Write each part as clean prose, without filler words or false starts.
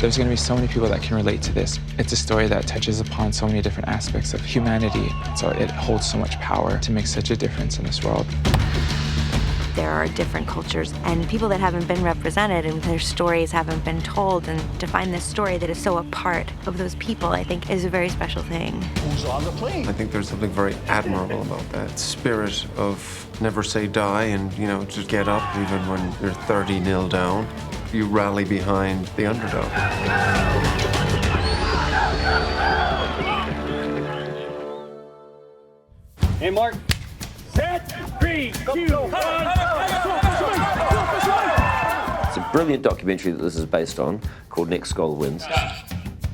There's going to be so many people that can relate to this. It's a story that touches upon so many different aspects of humanity, so it holds so much power to make such a difference in this world. There are different cultures and people that haven't been represented and their stories haven't been told, and to find this story that is so a part of those people, I think, is a very special thing. Who's on the plane? I think there's something very admirable about that spirit of never say die and, you know, just get up even when you're 30-0 down. You rally behind the underdog. Hey, Mark. Set, 3, 2, 1. It's a brilliant documentary that this is based on called Next Goal Wins.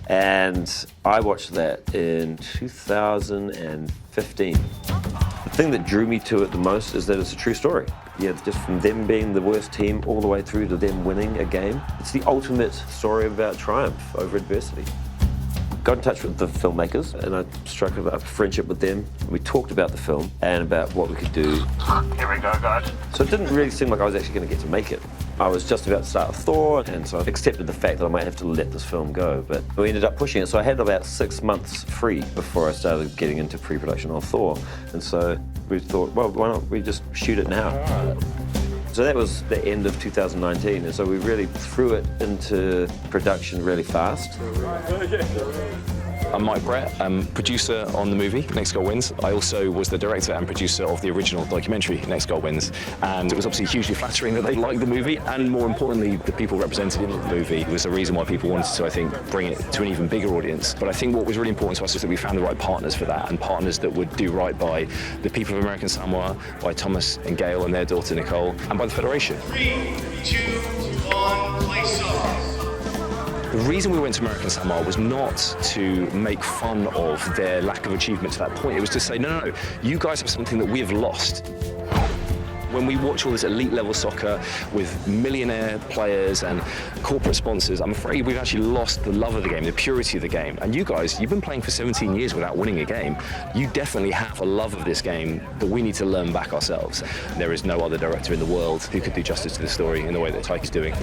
And I watched that in 2015. The thing that drew me to it the most is that it's a true story. Yeah, just from them being the worst team all the way through to them winning a game. It's the ultimate story about triumph over adversity. Got in touch with the filmmakers and I struck a friendship with them. We talked about the film and about what we could do. Here we go, guys. So it didn't really seem like I was actually going to get to make it. I was just about to start Thor, and so I accepted the fact that I might have to let this film go, but we ended up pushing it. So I had about 6 months free before I started getting into pre-production on Thor. And so we thought, well, why not we just shoot it now? So that was the end of 2019, and so we really threw it into production really fast. I'm Mike Brett, I'm producer on the movie Next Goal Wins. I also was the director and producer of the original documentary Next Goal Wins, and it was obviously hugely flattering that they liked the movie, and more importantly, the people represented in the movie was the reason why people wanted to, I think, bring it to an even bigger audience. But I think what was really important to us is that we found the right partners for that, and partners that would do right by the people of American Samoa, by Thomas and Gail and their daughter Nicole, and by the Federation. 3, 2, 1, play song. The reason we went to American Samoa was not to make fun of their lack of achievement to that point. It was to say, no, you guys have something that we have lost. When we watch all this elite level soccer with millionaire players and corporate sponsors, I'm afraid we've actually lost the love of the game, the purity of the game. And you guys, you've been playing for 17 years without winning a game. You definitely have a love of this game that we need to learn back ourselves. There is no other director in the world who could do justice to the story in the way that Taika's doing.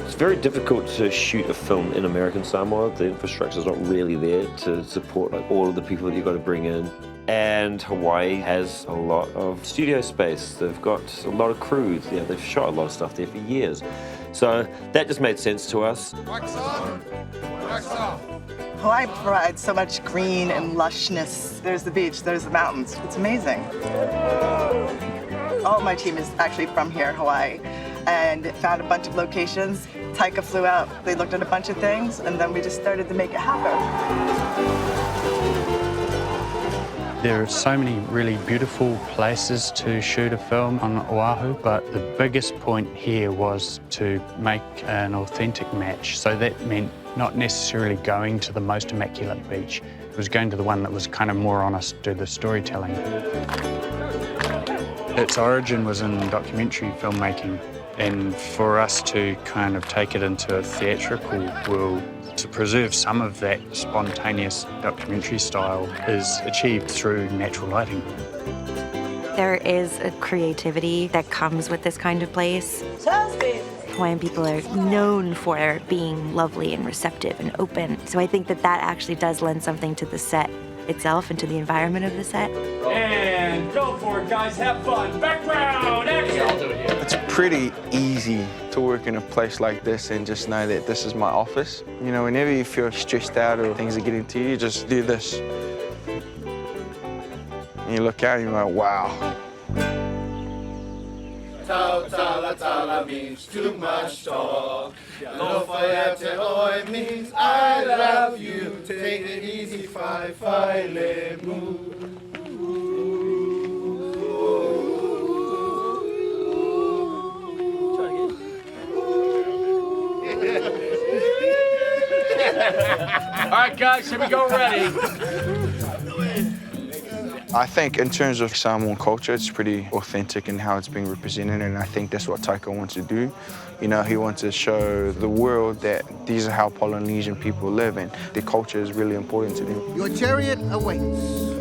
It's very difficult to shoot a film in American Samoa. The infrastructure's not really there to support like all of the people that you've got to bring in. And Hawaii has a lot of studio space. They've got a lot of crews. Yeah, they've shot a lot of stuff there for years. So that just made sense to us. Wax on, wax off. Hawaii provides so much green and lushness. There's the beach, there's the mountains. It's amazing. All of my team is actually from here, Hawaii, and found a bunch of locations. Taika flew out, they looked at a bunch of things, and then we just started to make it happen. There are so many really beautiful places to shoot a film on Oahu, but the biggest point here was to make an authentic match. So that meant not necessarily going to the most immaculate beach. It was going to the one that was kind of more honest to the storytelling. Its origin was in documentary filmmaking, and for us to kind of take it into a theatrical world, to preserve some of that spontaneous documentary style is achieved through natural lighting. There is a creativity that comes with this kind of place. Hawaiian people are known for being lovely and receptive and open, so I think that that actually does lend something to the set itself and to the environment of the set. And go for it, guys. Have fun. Background, action. It's pretty easy to work in a place like this and just know that this is my office. You know, whenever you feel stressed out or things are getting to you, you just do this. And you look out and you're like, wow. Tala means too much talk. Lofayette oi means I love you. Take it easy, fi le move. All right, guys, here we go. Ready. I think in terms of Samoan culture, it's pretty authentic in how it's being represented, and I think that's what Taika wants to do. You know, he wants to show the world that these are how Polynesian people live, and their culture is really important to them. Your chariot awaits.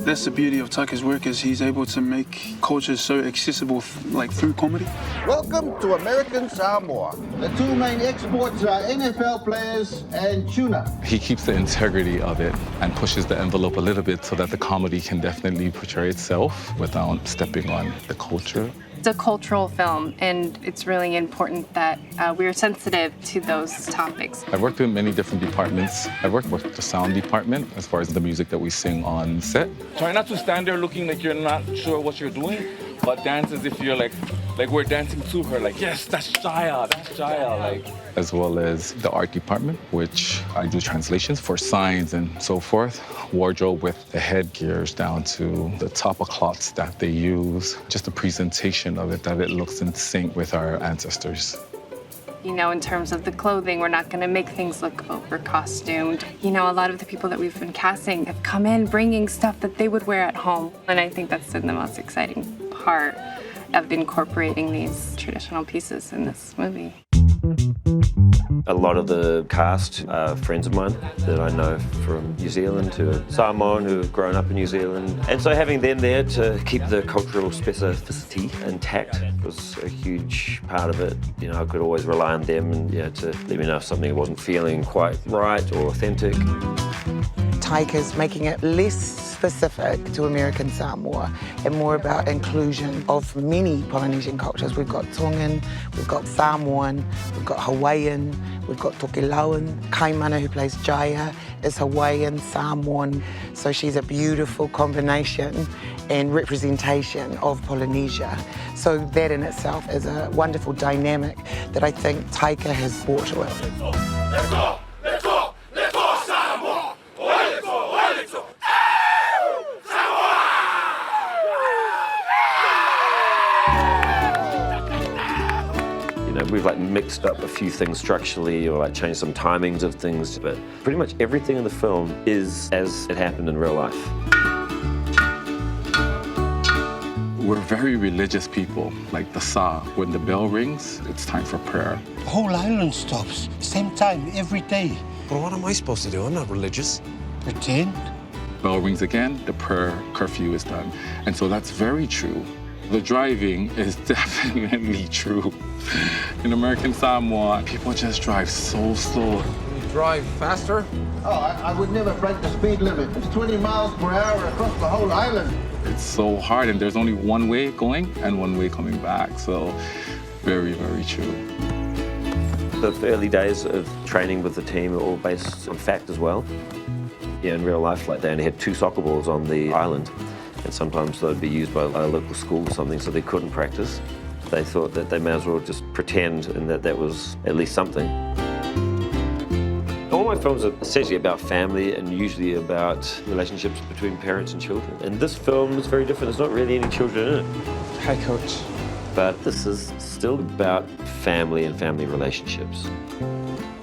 That's the beauty of Taika's work, is he's able to make culture so accessible, like through comedy. Welcome to American Samoa. The two main exports are NFL players and tuna. He keeps the integrity of it and pushes the envelope a little bit so that the comedy can definitely portray itself without stepping on the culture. It's a cultural film, and it's really important that we're sensitive to those topics. I've worked with many different departments. I've worked with the sound department as far as the music that we sing on set. Try not to stand there looking like you're not sure what you're doing, but dance as if you're like we're dancing to her, like, yes, that's Jaya, like. As well as the art department, which I do translations for signs and so forth. Wardrobe with the headgears down to the top of cloths that they use. Just the presentation of it, that it looks in sync with our ancestors. You know, in terms of the clothing, we're not going to make things look over-costumed. You know, a lot of the people that we've been casting have come in bringing stuff that they would wear at home. And I think that's been the most exciting part of incorporating these traditional pieces in this movie. A lot of the cast are friends of mine that I know from New Zealand, who are Samoan, who have grown up in New Zealand. And so having them there to keep the cultural specificity intact was a huge part of it. You know, I could always rely on them and, to let me know if something wasn't feeling quite right or authentic. Taika's making it less specific to American Samoa and more about inclusion of many Polynesian cultures. We've got Tongan, we've got Samoan, we've got Hawaiian, we've got Tokelauan. Kaimana, who plays Jaya, is Hawaiian, Samoan. So she's a beautiful combination and representation of Polynesia. So that in itself is a wonderful dynamic that I think Taika has brought to it. Let's go! We've mixed up a few things structurally or changed some timings of things, but pretty much everything in the film is as it happened in real life. We're very religious people, like the Sa. When the bell rings, it's time for prayer. The whole island stops, same time, every day. But what am I supposed to do? I'm not religious. Pretend. Bell rings again, the prayer curfew is done. And so that's very true. The driving is definitely true. In American Samoa, people just drive so slow. Can you drive faster? Oh, I would never break the speed limit. It's 20 miles per hour across the whole island. It's so hard, and there's only one way going and one way coming back. So very, very true. The early days of training with the team are all based on fact as well. Yeah, in real life, they only had 2 soccer balls on the island. And sometimes they'd be used by a local school or something, so they couldn't practice. They thought that they may as well just pretend and that was at least something. All my films are essentially about family and usually about relationships between parents and children. And this film is very different. There's not really any children in it. Hi, Coach. But this is still about family and family relationships.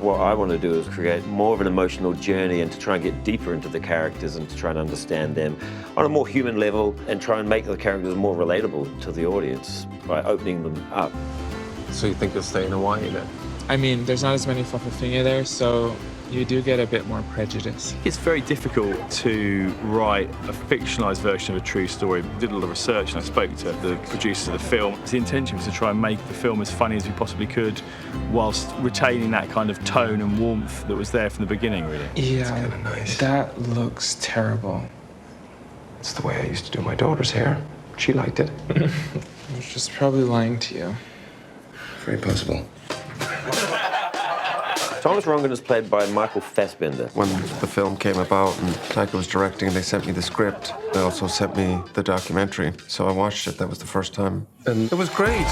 What I want to do is create more of an emotional journey and to try and get deeper into the characters and to try and understand them on a more human level and try and make the characters more relatable to the audience by opening them up. So you think you'll stay in Hawaii then? I mean, there's not as many whakaphinya there, so you do get a bit more prejudice. It's very difficult to write a fictionalised version of a true story. I did a lot of research and I spoke to the producers of the film. The intention was to try and make the film as funny as we possibly could whilst retaining that kind of tone and warmth that was there from the beginning, really. Yeah, nice. That looks terrible. It's the way I used to do my daughter's hair. She liked it. She's just probably lying to you. Very possible. Thomas Rongen is played by M.Fassbender. When the film came about and Taika was directing, they sent me the script. They also sent me the documentary. So I watched it. That was the first time. And it was great.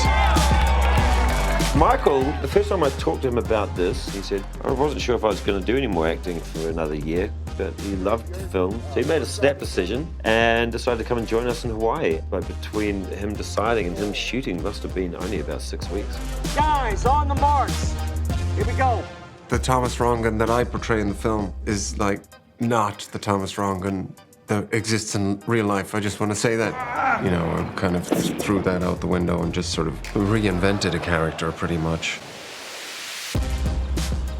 Michael, the first time I talked to him about this, he said, I wasn't sure if I was going to do any more acting for another year, but he loved the film. So he made a snap decision and decided to come and join us in Hawaii. But between him deciding and him shooting must have been only about 6 weeks. Guys, on the marks. Here we go. The Thomas Rongen that I portray in the film is not the Thomas Rongen that exists in real life. I just want to say that. You know, I kind of threw that out the window and just sort of reinvented a character pretty much.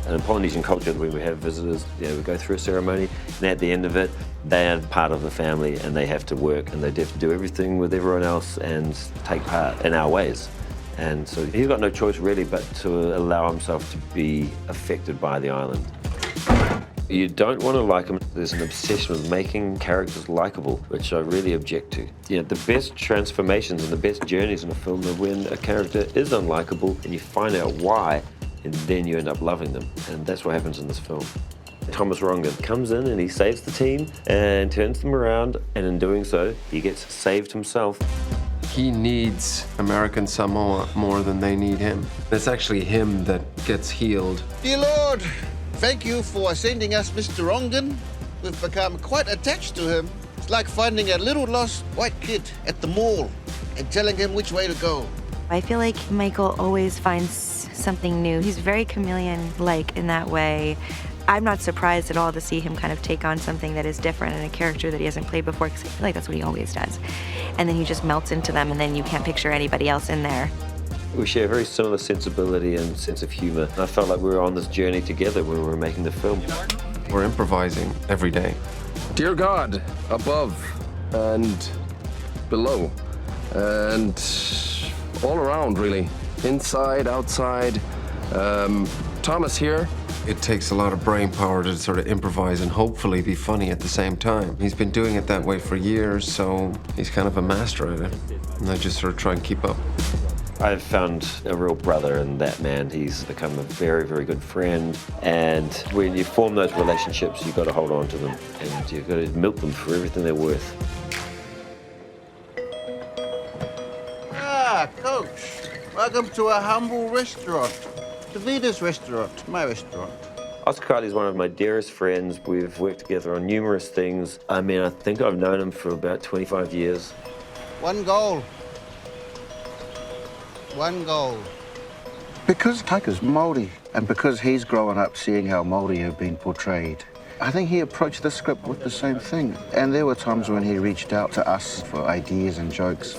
And in Polynesian culture, when we have visitors, we go through a ceremony, and at the end of it, they are part of the family and they have to work and they have to do everything with everyone else and take part in our ways. And so he's got no choice really but to allow himself to be affected by the island. You don't want to like him. There's an obsession with making characters likable, which I really object to. The best transformations and the best journeys in a film are when a character is unlikable and you find out why, and then you end up loving them. And that's what happens in this film. Thomas Rongan comes in and he saves the team and turns them around, and in doing so, he gets saved himself. He needs American Samoa more than they need him. It's actually him that gets healed. Dear Lord, thank you for sending us Mr. Rongan. We've become quite attached to him. It's like finding a little lost white kid at the mall and telling him which way to go. I feel like Michael always finds something new. He's very chameleon-like in that way. I'm not surprised at all to see him kind of take on something that is different in a character that he hasn't played before, because I feel like that's what he always does. And then he just melts into them, and then you can't picture anybody else in there. We share a very similar sensibility and sense of humor. I felt like we were on this journey together when we were making the film. We're improvising every day. Dear God, above and below, and all around, really. Inside, outside. Thomas here. It takes a lot of brain power to sort of improvise and hopefully be funny at the same time. He's been doing it that way for years, so he's kind of a master at it. And I just sort of try and keep up. I've found a real brother in that man. He's become a very, very good friend. And when you form those relationships, you've got to hold on to them. And you've got to milk them for everything they're worth. Ah, Coach. Welcome to a humble restaurant. Davina's restaurant, my restaurant. Oscar Kightley is one of my dearest friends. We've worked together on numerous things. I mean, I think I've known him for about 25 years. One goal. One goal. Because Taika's Māori, and because he's grown up seeing how Māori have been portrayed, I think he approached the script with the same thing. And there were times when he reached out to us for ideas and jokes.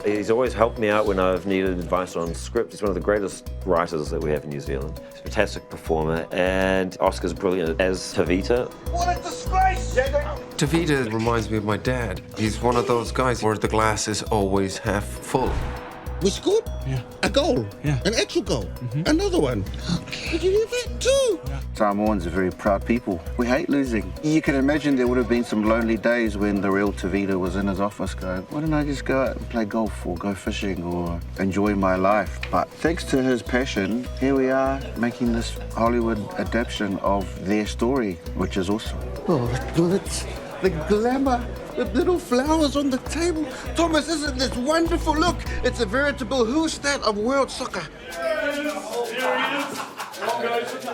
He's always helped me out when I've needed advice on script. He's one of the greatest writers that we have in New Zealand. He's a fantastic performer, and Oscar's brilliant as Tavita. What a disgrace! Tavita reminds me of my dad. He's one of those guys where the glass is always half full. We scored? Yeah. A goal? Yeah. An actual goal? Another one? Did you hear that too? Yeah. Samoans are very proud people. We hate losing. You can imagine there would have been some lonely days when the real Tavita was in his office going, why don't I just go out and play golf or go fishing or enjoy my life? But thanks to his passion, here we are making this Hollywood adaptation of their story, which is awesome. Oh, it's the glamour. The little flowers on the table. Thomas, isn't this wonderful? Look, it's a veritable who's that of world soccer.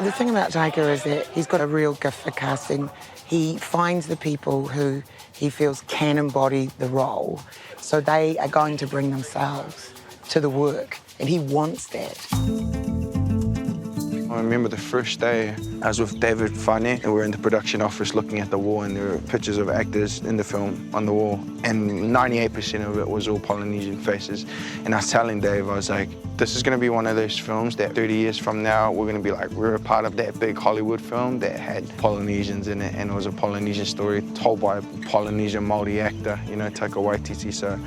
The thing about Taika is that he's got a real gift for casting. He finds the people who he feels can embody the role, so they are going to bring themselves to the work, and he wants that. I remember the first day I was with David Fane, and we were in the production office looking at the wall, and there were pictures of actors in the film on the wall, and 98% of it was all Polynesian faces. And I was telling Dave, I was like, this is going to be one of those films that 30 years from now, we're going to be like, we're a part of that big Hollywood film that had Polynesians in it, and it was a Polynesian story told by a Polynesian Māori actor, you know, Taika Waititi. So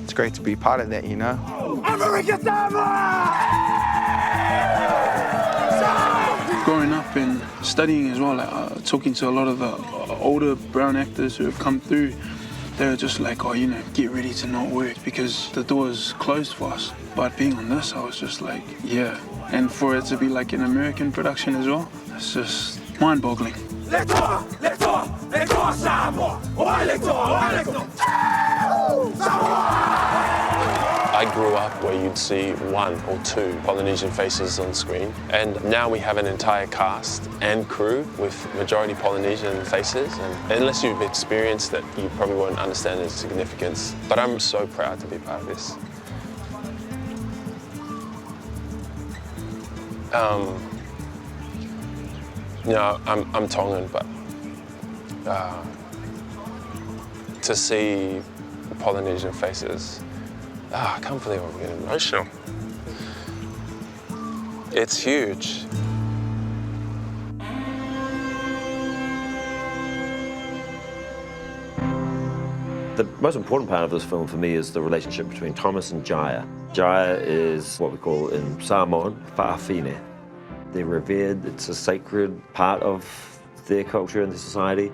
it's great to be part of that, you know. America Samoa! Growing up and studying as well, like, talking to a lot of the older brown actors who have come through, they were just like, oh, you know, get ready to not work because the door is closed for us. But being on this, I was just like, yeah. And for it to be like an American production as well, it's just mind-boggling. I grew up where you'd see one or two Polynesian faces on screen, and now we have an entire cast and crew with majority Polynesian faces, and unless you've experienced it, you probably won't understand its significance. But I'm so proud to be part of this. You know, I'm Tongan, but to see Polynesian faces, I can't believe I'm getting emotional. It's huge. The most important part of this film for me is the relationship between Thomas and Jaya. Jaya is what we call in Samoan, whaafine. They're revered, it's a sacred part of their culture and their society.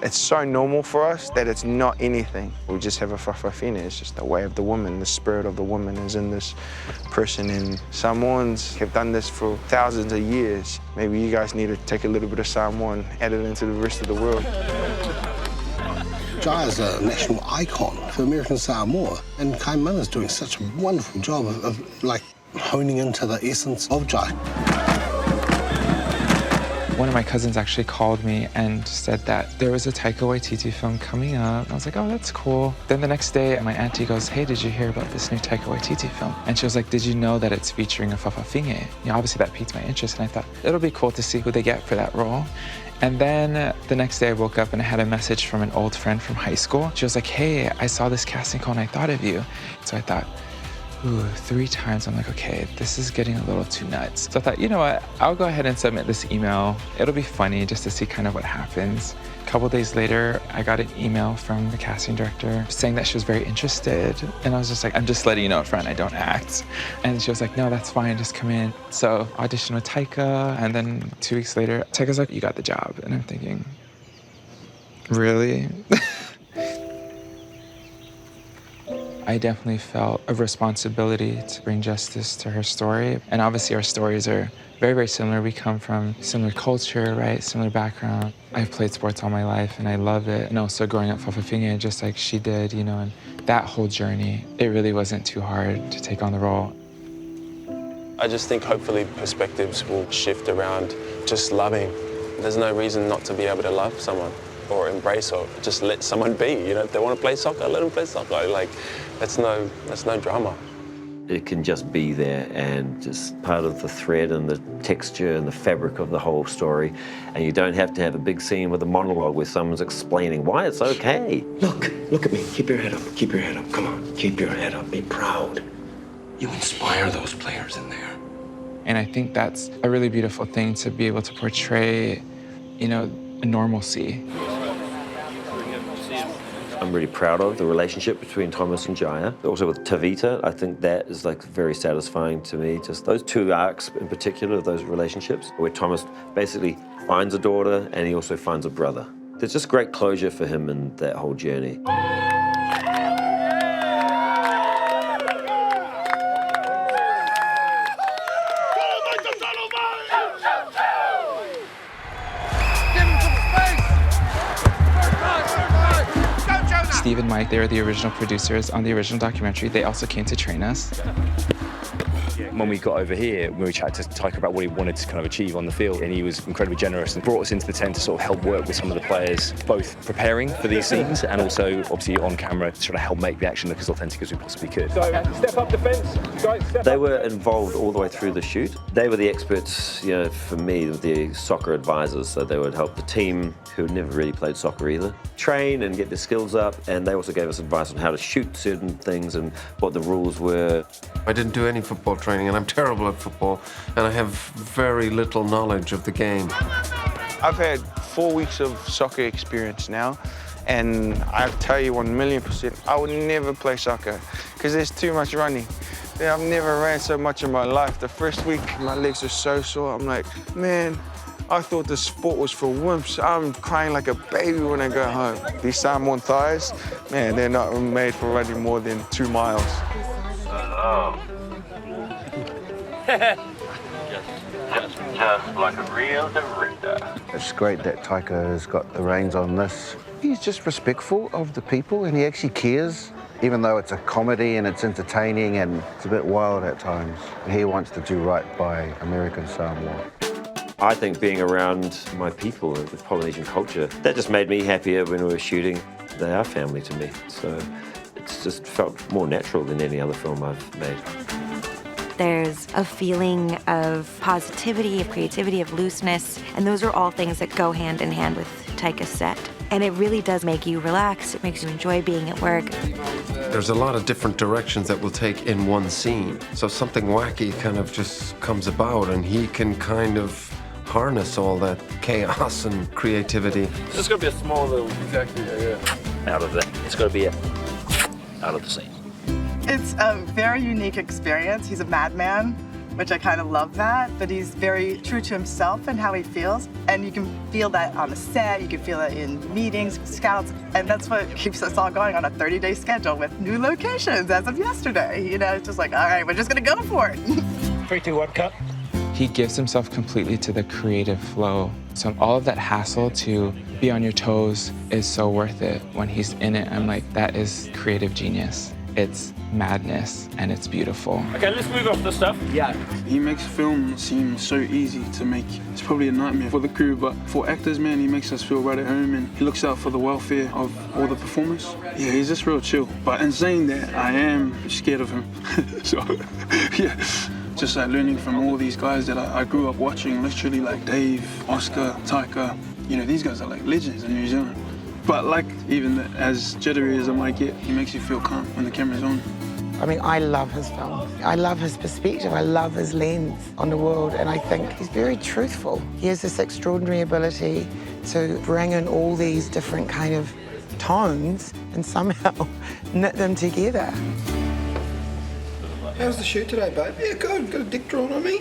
It's so normal for us that it's not anything. We just have a whaafine, it's just the way of the woman. The spirit of the woman is in this person, and Samoans have done this for thousands of years. Maybe you guys need to take a little bit of Samoan, add it into the rest of the world. Jaya's a national icon for American Samoa, and Kaimana's doing such a wonderful job of like honing into the essence of Jaya. One of my cousins actually called me and said that there was a Taika Waititi film coming up. I was like, oh, that's cool. Then the next day, my auntie goes, hey, did you hear about this new Taika Waititi film? And she was like, did you know that it's featuring a whaafine? You know, obviously that piqued my interest, and I thought, it'll be cool to see who they get for that role. And then the next day I woke up and I had a message from an old friend from high school. She was like, hey, I saw this casting call and I thought of you. So I thought, ooh, 3 times. I'm like, okay, this is getting a little too nuts. So I thought, you know what? I'll go ahead and submit this email. It'll be funny just to see kind of what happens. A couple days later, I got an email from the casting director saying that she was very interested. And I was just like, I'm just letting you know up front, I don't act. And she was like, no, that's fine, just come in. So auditioned with Taika, and then 2 weeks later, Taika's like, you got the job. And I'm thinking, really? I definitely felt a responsibility to bring justice to her story. And obviously our stories are very, very similar. We come from similar culture, right? Similar background. I've played sports all my life and I love it. And also growing up whaafine just like she did, you know, and that whole journey, it really wasn't too hard to take on the role. I just think hopefully perspectives will shift around just loving. There's no reason not to be able to love someone or embrace or just let someone be. You know, if they want to play soccer, let them play soccer. Like, that's no drama. It can just be there and just part of the thread and the texture and the fabric of the whole story. And you don't have to have a big scene with a monologue where someone's explaining why it's okay. Look at me. Keep your head up. Keep your head up. Come on. Keep your head up. Be proud. You inspire those players in there. And I think that's a really beautiful thing to be able to portray, you know, a normalcy. I'm really proud of the relationship between Thomas and Jaya. Also with Tavita, I think that is like very satisfying to me. Just those 2 arcs in particular, those relationships, where Thomas basically finds a daughter and he also finds a brother. There's just great closure for him in that whole journey. Steve and Mike, they were the original producers on the original documentary. They also came to train us. When we got over here, we chatted to Taika about what he wanted to kind of achieve on the field, and he was incredibly generous and brought us into the tent to sort of help work with some of the players, both preparing for these scenes and also obviously on camera to sort of help make the action look as authentic as we possibly could. So step up defense, guys. They were involved all the way through the shoot. They were the experts, you know, for me, the soccer advisors. So they would help the team who had never really played soccer either train and get their skills up, and they also gave us advice on how to shoot certain things and what the rules were. I didn't do any football training, and I'm terrible at football, and I have very little knowledge of the game. I've had 4 weeks of soccer experience now, and I tell you 1,000,000%, I would never play soccer because there's too much running. I've never ran so much in my life. The first week, my legs are so sore. I'm like, man, I thought the sport was for wimps. I'm crying like a baby when I go home. These Samoan thighs, man, they're not made for running more than 2 miles. just like a real director. It's great that Taika has got the reins on this. He's just respectful of the people and he actually cares, even though it's a comedy and it's entertaining and it's a bit wild at times. He wants to do right by American Samoa. I think being around my people and the Polynesian culture, that just made me happier when we were shooting. They are family to me, so it's just felt more natural than any other film I've made. There's a feeling of positivity, of creativity, of looseness, and those are all things that go hand in hand with Taika's set. And it really does make you relax. It makes you enjoy being at work. There's a lot of different directions that we'll take in one scene. So something wacky kind of just comes about, and he can kind of harness all that chaos and creativity. It's just gonna be a small little, exactly, Out of that. It's gonna be out of the scene. It's a very unique experience. He's a madman, which I kind of love that, but he's very true to himself and how he feels. And you can feel that on the set, you can feel it in meetings, scouts, and that's what keeps us all going on a 30-day schedule with new locations as of yesterday. You know, it's just like, all right, we're just gonna go for it. 3, 2, 1, cut. He gives himself completely to the creative flow. So all of that hassle to be on your toes is so worth it. When he's in it, I'm like, that is creative genius. It's madness and it's beautiful. Okay, let's move off the stuff. Yeah. He makes film seem so easy to make. It's probably a nightmare for the crew, but for actors, man, he makes us feel right at home and he looks out for the welfare of all the performers. Yeah, he's just real chill. But in saying that, I am scared of him. So, yeah. Just like learning from all these guys that I grew up watching, literally like Dave, Oscar, Taika. You know, these guys are like legends in New Zealand. But like, even as jittery as I might get, he makes you feel calm when the camera's on. I mean, I love his film. I love his perspective. I love his lens on the world, and I think he's very truthful. He has this extraordinary ability to bring in all these different kind of tones and somehow knit them together. How's the shoot today, babe? Yeah, good. Got a dick drawn on me.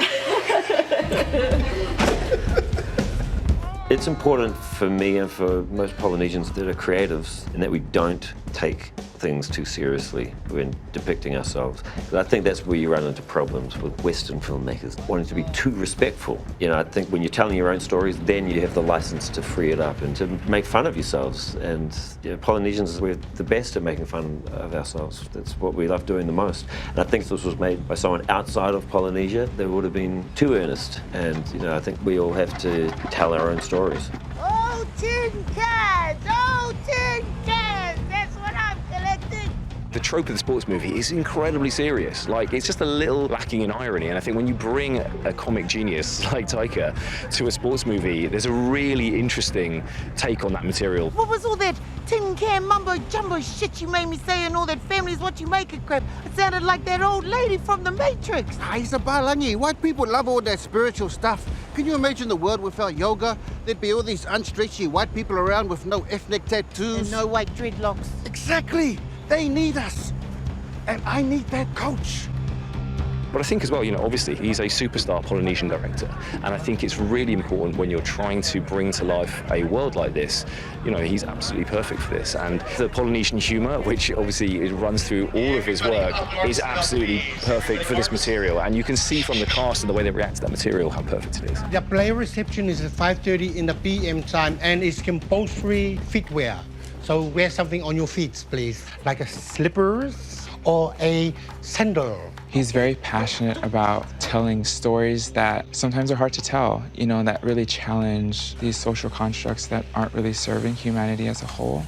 It's important for me and for most Polynesians that are creatives and that we don't take things too seriously when depicting ourselves. But I think that's where you run into problems with Western filmmakers wanting to be too respectful. You know, I think when you're telling your own stories, then you have the license to free it up and to make fun of yourselves. And you know, Polynesians, we're the best at making fun of ourselves. That's what we love doing the most. And I think if this was made by someone outside of Polynesia, they would have been too earnest. And you know, I think we all have to tell our own stories. Oh, tin cans! Oh, tin cans! That's what I'm collecting. The trope of the sports movie is incredibly serious. Like, it's just a little lacking in irony. And I think when you bring a comic genius like Taika to a sports movie, there's a really interesting take on that material. What was all that tin can mumbo jumbo shit you made me say and all that family's what you make it crap? It sounded like that old lady from The Matrix. He's a balangi. White people love all that spiritual stuff. Can you imagine the world without yoga? There'd be all these unstretchy white people around with no ethnic tattoos. And no white dreadlocks. Exactly. They need us. And I need that coach. But I think as well, you know, obviously he's a superstar Polynesian director, and I think it's really important when you're trying to bring to life a world like this. You know, he's absolutely perfect for this, and the Polynesian humour, which obviously it runs through all of his work, is absolutely perfect for this material. And you can see from the cast and the way they react to that material how perfect it is. The play reception is at 5:30 in the PM time, and it's compulsory footwear. So wear something on your feet, please, like a slippers or a sandal. He's very passionate about telling stories that sometimes are hard to tell, you know, that really challenge these social constructs that aren't really serving humanity as a whole.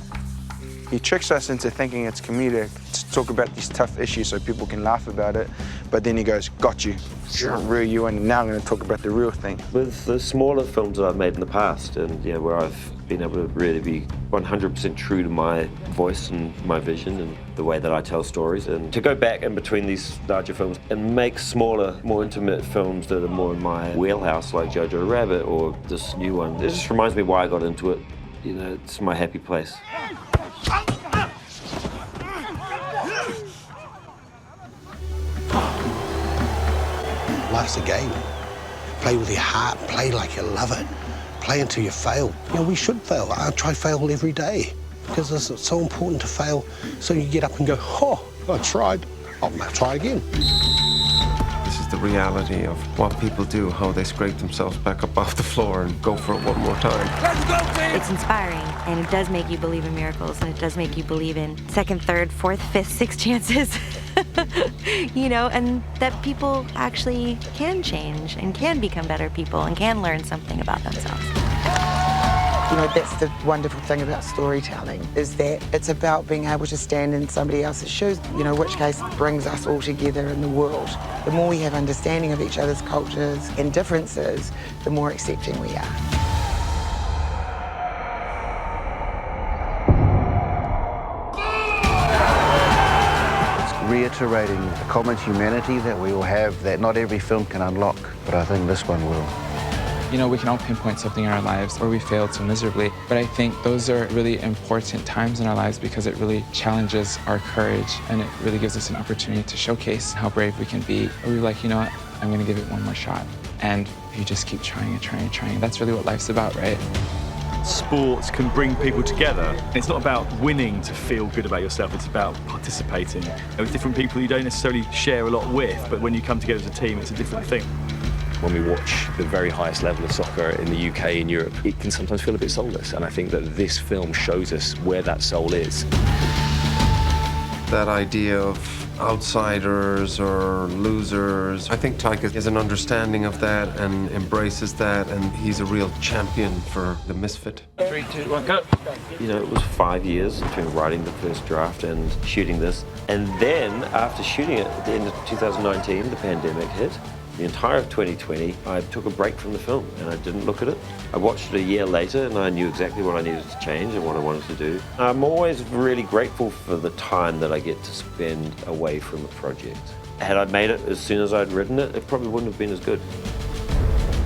He tricks us into thinking it's comedic to talk about these tough issues so people can laugh about it, but then he goes, got you, reel you in, and now I'm going to talk about the real thing. With the smaller films that I've made in the past, and you know, where I've been able to really be 100% true to my voice and my vision and the way that I tell stories, and to go back in between these larger films and make smaller, more intimate films that are more in my wheelhouse, like Jojo Rabbit or this new one, it just reminds me why I got into it. You know, it's my happy place. Life's a game. Play with your heart, play like you love it. Play until you fail. You know, we should fail. I try fail every day because it's so important to fail so you get up and go, oh, I tried. I'll try again. This is the reality of what people do, how they scrape themselves back up off the floor and go for it one more time. Let's go, team! It's inspiring, and it does make you believe in miracles, and it does make you believe in second, third, fourth, fifth, sixth chances. You know, and that people actually can change and can become better people and can learn something about themselves. You know, that's the wonderful thing about storytelling, is that it's about being able to stand in somebody else's shoes, you know, which case brings us all together in the world. The more we have understanding of each other's cultures and differences, the more accepting we are. reiterating the common humanity that we all have that not every film can unlock, but I think this one will. You know, we can all pinpoint something in our lives where we failed so miserably, but I think those are really important times in our lives because it really challenges our courage and it really gives us an opportunity to showcase how brave we can be. We're like, you know what, I'm gonna give it one more shot. And you just keep trying and trying and trying. That's really what life's about, right? Sports can bring people together. It's not about winning to feel good about yourself, it's about participating with different people you don't necessarily share a lot with, but when you come together as a team, it's a different thing. When we watch the very highest level of soccer in the UK and Europe, it can sometimes feel a bit soulless, and I think that this film shows us where that soul is. That idea of outsiders or losers, I think Taika has an understanding of that and embraces that, and he's a real champion for the misfit. 3, 2, 1, go! You know, it was 5 years between writing the first draft and shooting this, and then after shooting it at the end of 2019, the pandemic hit. The entire of 2020, I took a break from the film and I didn't look at it. I watched it a year later and I knew exactly what I needed to change and what I wanted to do. I'm always really grateful for the time that I get to spend away from a project. Had I made it as soon as I'd written it, it probably wouldn't have been as good.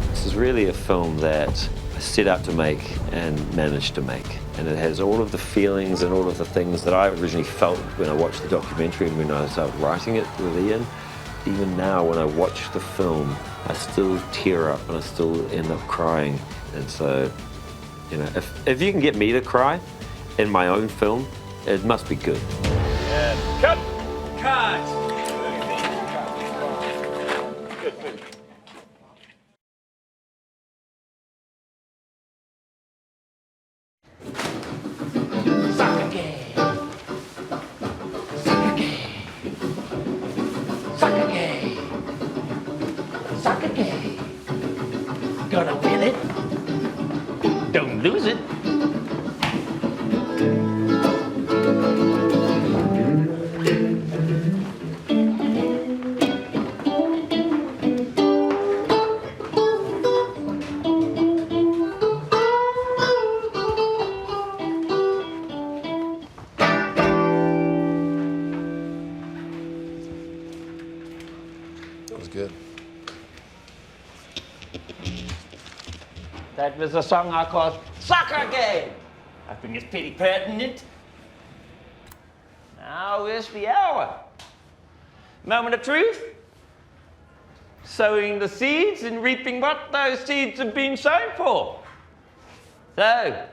This is really a film that I set out to make and managed to make. And it has all of the feelings and all of the things that I originally felt when I watched the documentary and when I started writing it with Iain. Even now, when I watch the film, I still tear up and I still end up crying. And so, you know, if you can get me to cry in my own film, it must be good. And cut! Cut! Good, good. Soccer game! Soccer game! Soccer game! Soccer game! Gonna win it. Don't lose it. That was good. That was a song I called Soccer Game. I think it's pretty pertinent. Now is the hour. Moment of truth. Sowing the seeds and reaping what those seeds have been sown for. So,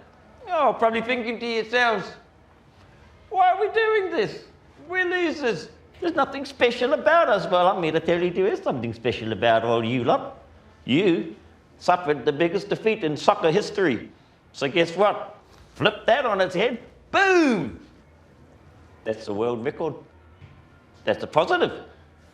you're probably thinking to yourselves, why are we doing this? We're losers. There's nothing special about us. Well, I'm here to tell you there is something special about all you lot. You suffered the biggest defeat in soccer history. So guess what? Flip that on its head. Boom! That's the world record. That's a positive.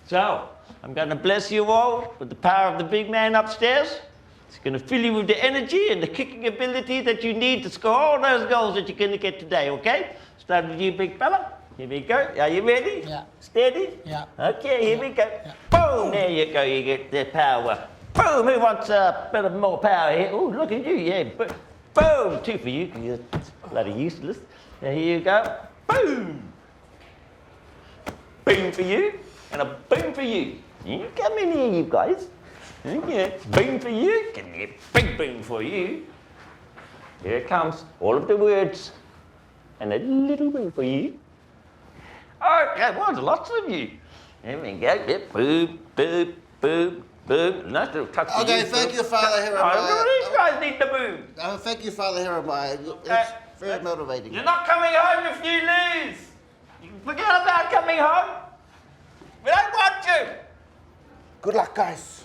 So, I'm going to bless you all with the power of the big man upstairs. It's going to fill you with the energy and the kicking ability that you need to score all those goals that you're going to get today, okay? Start with you, big fella. Here we go. Are you ready? Yeah. Steady? Yeah. Okay, here we go. Yeah. Boom! There you go. You get the power. Boom! Who wants a bit of more power here? Oh, look at you. Yeah. Boom! 2 for you, because you're bloody useless. There you go. Boom! Boom for you, and a boom for you. You come in here, you guys. Okay. Boom for you, give me a big boom for you. Here it comes, all of the words. And a little boom for you. Okay, well, there's lots of you. There we go. Yep. Boom, boom, boom, boom. Nice little touch for you. Okay, thank you, Father Jeremiah. These guys need the boom. Thank you, Father Jeremiah. It's very motivating. You're not coming home if you lose. You can forget about coming home. We don't want you. Good luck, guys.